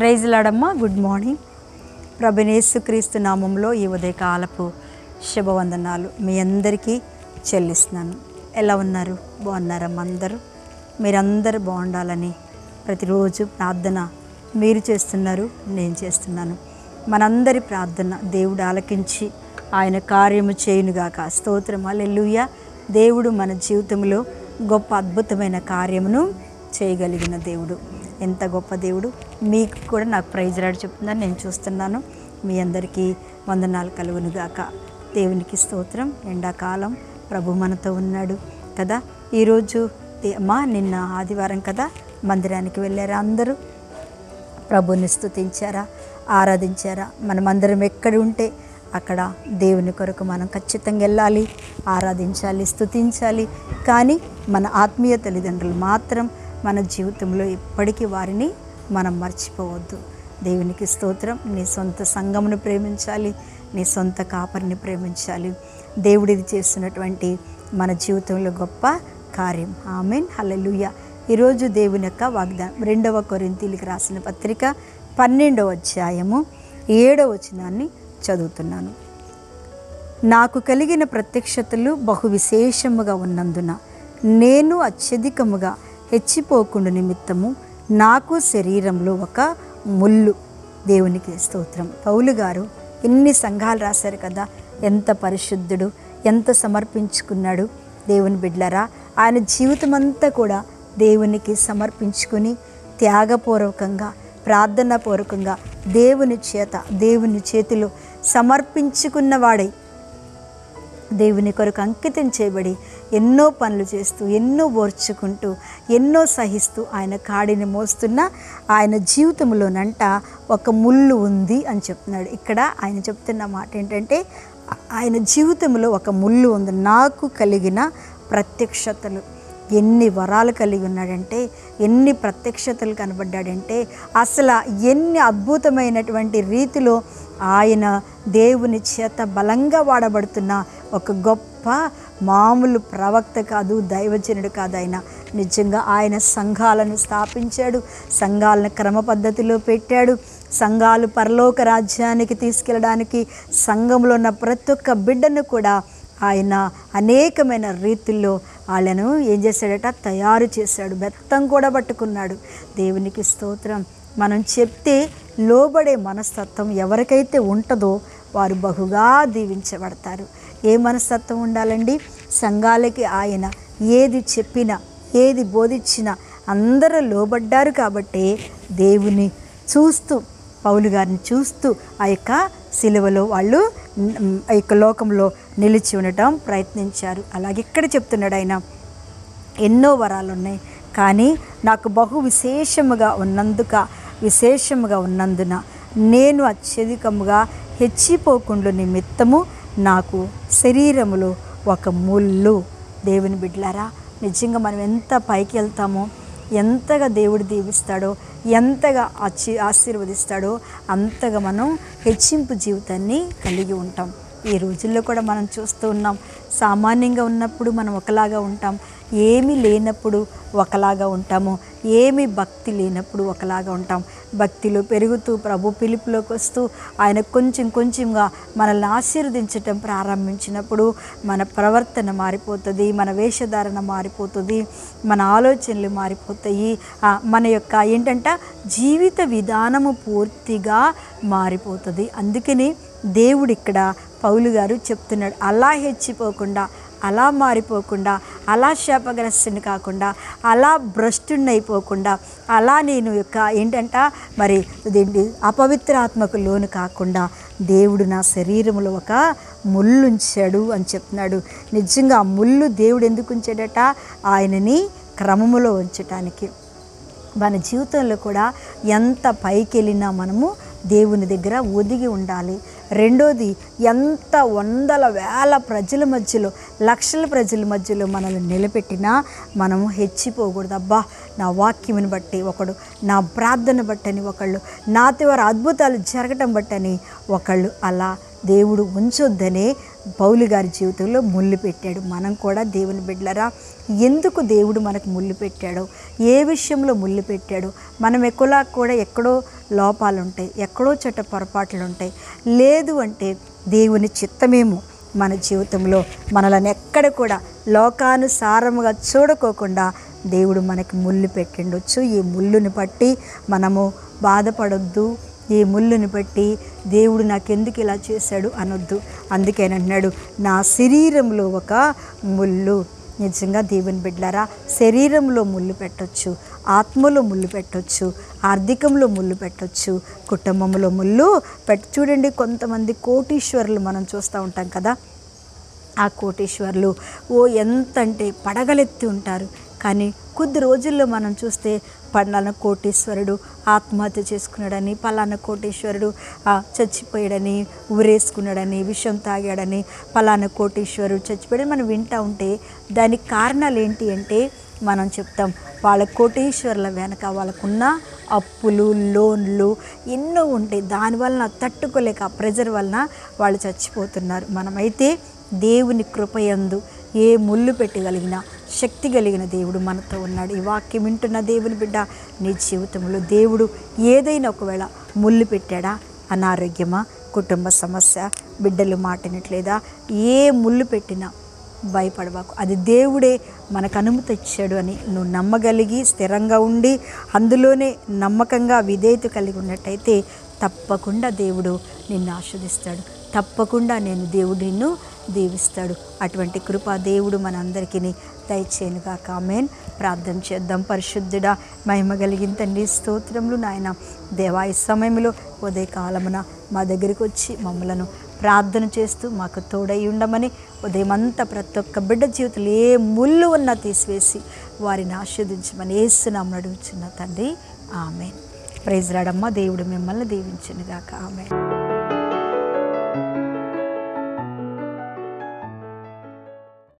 Praise లాడమ్మా. Good morning. ప్రభువైన యేసుక్రీస్తు నామంలో ఈ ఉదయకాలపు శుభవందనాలు మీ అందరికీ చెల్లిస్తున్నాను. ఎలా ఉన్నారు? బాగున్నారమ్మా అందరూ? మీరందరూ బాగుండాలని ప్రతిరోజు ప్రార్థన మీరు చేస్తున్నారు, నేను చేస్తున్నాను. మనందరి ప్రార్థన దేవుడు ఆలకించి ఆయన కార్యము చేయునుగాక. స్తోత్రం, హల్లెలూయా. దేవుడు మన జీవితంలో గొప్ప అద్భుతమైన కార్యమును చేయగలిగిన దేవుడు. ఎంత గొప్ప దేవుడు. మీకు కూడా నాకు ప్రైజ్ రాడు చెప్తుందని నేను చూస్తున్నాను. మీ అందరికీ వందనాలు కలుగునుగాక. దేవునికి స్తోత్రం. ఎండాకాలం ప్రభు మనతో ఉన్నాడు కదా. ఈరోజు నిన్న ఆదివారం కదా, మందిరానికి వెళ్ళారా? అందరూ ప్రభుని స్తుతించారా, ఆరాధించారా? మనమందరం ఎక్కడ ఉంటే అక్కడ దేవుని కొరకు మనం ఖచ్చితంగా వెళ్ళాలి, ఆరాధించాలి, స్తుతించాలి. కానీ మన ఆత్మీయ తల్లిదండ్రులు మాత్రం మన జీవితంలో ఎప్పటికీ వారిని మనం మర్చిపోవద్దు. దేవునికి స్తోత్రం. నీ సొంత సంఘమును ప్రేమించాలి, నీ సొంత కాపరిని ప్రేమించాలి. దేవుడిది చేస్తున్నటువంటి మన జీవితంలో గొప్ప కార్యం. ఆమేన్, హల్లెలూయా. ఈరోజు దేవుని యొక్క వాగ్దానం 2వ కొరింథీయులకు రాసిన పత్రిక 12వ అధ్యాయము 7వ వచనాన్ని చదువుతున్నాను. నాకు కలిగిన ప్రత్యక్షతలు బహు విశేషముగా ఉన్నందున నేను అత్యధికముగా హెచ్చిపోకుండా నిమిత్తము నాకు శరీరంలో ఒక ముళ్ళు. దేవునికి స్తోత్రం. పౌలు గారు ఎన్ని సంఘాలు రాశారు కదా. ఎంత పరిశుద్ధుడు, ఎంత సమర్పించుకున్నాడు. దేవుని బిడ్డలారా, ఆయన జీవితం అంతా కూడా దేవునికి సమర్పించుకుని త్యాగపూర్వకంగా, ప్రార్థనాపూర్వకంగా దేవుని చేతిలో సమర్పించుకున్నవాడై దేవుని కొరకు అంకితం చేయబడి ఎన్నో పనులు చేస్తూ, ఎన్నో ఓర్చుకుంటూ, ఎన్నో సహిస్తూ ఆయన కాడిని మోస్తున్న ఆయన జీవితంలోనంట ఒక ముళ్ళు ఉంది అని చెప్తున్నాడు. ఇక్కడ ఆయన చెప్తున్న మాట ఏంటంటే, ఆయన జీవితంలో ఒక ముళ్ళు ఉంది. నాకు కలిగిన ప్రత్యక్షతలు. ఎన్ని వరాలు కలిగి ఉన్నాడంటే, ఎన్ని ప్రత్యక్షతలు కనబడ్డాడంటే, అసలు ఎన్ని అద్భుతమైనటువంటి రీతిలో ఆయన దేవుని చేత బలంగా వాడబడుతున్న ఒక గొప్ప మామూలు ప్రవక్త కాదు, దైవజనుడు కాదు. ఆయన నిజంగా ఆయన సంఘాలను స్థాపించాడు, సంఘాలను క్రమ పద్ధతిలో పెట్టాడు. సంఘాలు పరలోక రాజ్యానికి తీసుకెళ్ళడానికి సంఘంలో ఉన్న ప్రతి ఒక్క బిడ్డను కూడా ఆయన అనేకమైన రీతుల్లో వాళ్ళను ఏం చేశాడట, తయారు చేశాడు. బెత్తం కూడా పట్టుకున్నాడు. దేవునికి స్తోత్రం. మనం చెప్తే లోబడే మనస్తత్వం ఎవరికైతే ఉంటుందో వారు బహుగా దీవించబడతారు. ఏ మనస్తత్వం ఉండాలండి? సంఘాలకి ఆయన ఏది చెప్పినా, ఏది బోధించినా అందరూ లోబడ్డారు. కాబట్టి దేవుని చూస్తూ, పౌలు గారిని చూస్తూ ఆ యొక్క సిలువలో వాళ్ళు ఆ యొక్క లోకంలో నిలిచి ఉండటం ప్రయత్నించారు. అలాగే ఇక్కడ చెప్తున్నాడు ఆయన, ఎన్నో వరాలు ఉన్నాయి, కానీ నాకు బహు విశేషముగా ఉన్నందున నేను అత్యధికముగా హెచ్చిపోకుండా నిమిత్తము నాకు శరీరములో ఒక ముళ్ళు. దేవుని బిడ్డలారా, నిజంగా మనం ఎంత పైకి వెళ్తామో, ఎంతగా దేవుడు దీవిస్తాడో, ఎంతగా ఆశీర్వదిస్తాడో అంతగా మనం హెచ్చింపు జీవితాన్ని కలిగి ఉంటాం. ఈ రోజుల్లో కూడా మనం చూస్తూ ఉన్నాం. సామాన్యంగా ఉన్నప్పుడు మనం ఒకలాగా ఉంటాం, ఏమీ లేనప్పుడు ఒకలాగా ఉంటాము, ఏమీ భక్తి లేనప్పుడు ఒకలాగా ఉంటాం. భక్తిలో పెరుగుతూ ప్రభు పిలుపులోకి వస్తూ ఆయన కొంచెంగా మనల్ని ఆశీర్వదించటం ప్రారంభించినప్పుడు మన ప్రవర్తన మారిపోతుంది, మన వేషధారణ మారిపోతుంది, మన ఆలోచనలు మారిపోతాయి. మన యొక్క ఏంటంటే జీవిత విధానము పూర్తిగా మారిపోతుంది. అందుకని దేవుడు ఇక్కడ పౌలు గారు చెప్తున్నాడు, అలా హెచ్చిపోకుండా, అలా మారిపోకుండా, అలా శాపగ్రస్తుని కాకుండా, అలా భ్రష్టుని అయిపోకుండా, అలా నేను యొక్క మరి ఇదేంటి అపవిత్రాత్మకు లోను కాకుండా దేవుడు నా శరీరంలో ఒక ముళ్ళు ఉంచాడు అని చెప్తున్నాడు. నిజంగా ఆ ముళ్ళు దేవుడు ఎందుకు ఉంచాడట? ఆయనని క్రమములో ఉంచటానికి. మన జీవితంలో కూడా ఎంత పైకి వెళ్ళినా మనము దేవుని దగ్గర ఒదిగి ఉండాలి. రెండోది, ఎంత వందల వేల ప్రజల మధ్యలో, లక్షల ప్రజల మధ్యలో మనల్ని నిలబెట్టినా మనము హెచ్చిపోకూడదు. అబ్బా, నా వాక్యముని బట్టి ఒకడు, నా ప్రార్థన బట్టని ఒకళ్ళు, నాతో వారి అద్భుతాలు జరగటం బట్టని ఒకళ్ళు అలా దేవుడు ఉంచొద్దనే పౌలు గారి జీవితంలో ముళ్ళు పెట్టాడు. మనం కూడా దేవుని బిడ్డలరా, ఎందుకు దేవుడు మనకు ముళ్ళు పెట్టాడో, ఏ విషయంలో ముళ్ళు పెట్టాడో, మనం ఎక్కువలా కూడా ఎక్కడో లోపాలు ఉంటాయి, ఎక్కడో చోట పొరపాట్లు ఉంటాయి. లేదు అంటే దేవుని చిత్తమేమో మన జీవితంలో మనల్ని ఎక్కడ కూడా లోకానుసారముగా చూడకోకుండా దేవుడు మనకి ముళ్ళు పెట్టిండొచ్చు. ఈ ముళ్ళుని బట్టి మనము బాధపడొద్దు. ఈ ముళ్ళుని బట్టి దేవుడు నాకెందుకు ఇలా చేశాడు అనొద్దు. అందుకేనంటున్నాడు, నా శరీరంలో ఒక ముళ్ళు. నిజంగా దేవుని బిడ్డలారా, శరీరంలో ముళ్ళు పెట్టొచ్చు, ఆత్మలో ముళ్ళు పెట్టొచ్చు, ఆర్థికంలో ముళ్ళు పెట్టొచ్చు, కుటుంబంలో ముళ్ళు చూడండి, కొంతమంది కోటీశ్వరులు మనం చూస్తూ ఉంటాం కదా. ఆ కోటీశ్వరులు ఎంత అంటే పడగలెత్తి ఉంటారు. కానీ కొద్ది రోజుల్లో మనం చూస్తే పలానా కోటీశ్వరుడు ఆత్మహత్య చేసుకున్నాడని, పలానా కోటీశ్వరుడు చచ్చిపోయాడని, ఊరేసుకున్నాడని, విషం తాగాడని, పలానా కోటీశ్వరుడు చచ్చిపోయాడని మనం వింటూ ఉంటే దానికి కారణాలు ఏంటి అంటే మనం చెప్తాం, వాళ్ళ కోటీశ్వరుల వెనక వాళ్ళకున్న అప్పులు, లోన్లు ఎన్నో ఉంటాయి. దానివలన తట్టుకోలేక ఆ ప్రెజర్ వలన వాళ్ళు చచ్చిపోతున్నారు. మనమైతే దేవుని కృపయందు ఏ ముళ్ళు పెట్టగలిగినా శక్తి కలిగిన దేవుడు మనతో ఉన్నాడు. ఈ వాక్యం వింటున్న దేవుని బిడ్డ, నీ జీవితంలో దేవుడు ఏదైనా ఒకవేళ ముళ్ళు పెట్టాడా? అనారోగ్యమా, కుటుంబ సమస్య, బిడ్డలు మాటినట్లేదా, ఏ ముళ్ళు పెట్టినా భయపడబాకు. అది దేవుడే మనకు అనుమతి ఇచ్చాడు అని నువ్వు నమ్మగలిగి స్థిరంగా ఉండి అందులోనే నమ్మకంగా విధేయత కలిగి ఉన్నట్టయితే తప్పకుండా దేవుడు నిన్ను ఆశీర్వదిస్తాడు. తప్పకుండా దేవుడు నిన్ను దీవిస్తాడు. అటువంటి కృప దేవుడు మనందరికీ దయచేయనుగాక. ఆమేన్. ప్రార్థన చేద్దాం. పరిశుద్ధుడా, మహిమ కలిగిన తండ్రి, స్తోత్రములు నాయన. దేవా, ఈ సమయంలో ఉదయకాలమున మా దగ్గరికి వచ్చి మమ్మలను ప్రార్థన చేస్తూ మాకు తోడై ఉండమని, ఉదయమంతా ప్రతి ఒక్క బిడ్డ జీవితంలో ఏ ముళ్ళు ఉన్నా తీసివేసి వారిని ఆశీర్వదించమని యేసునామమున అడుగుచున్న తండ్రి. ఆమేన్. ప్రైజ్ రాడమ్మ. దేవుడు మిమ్మల్ని దీవించునుగాక. ఆమేన్.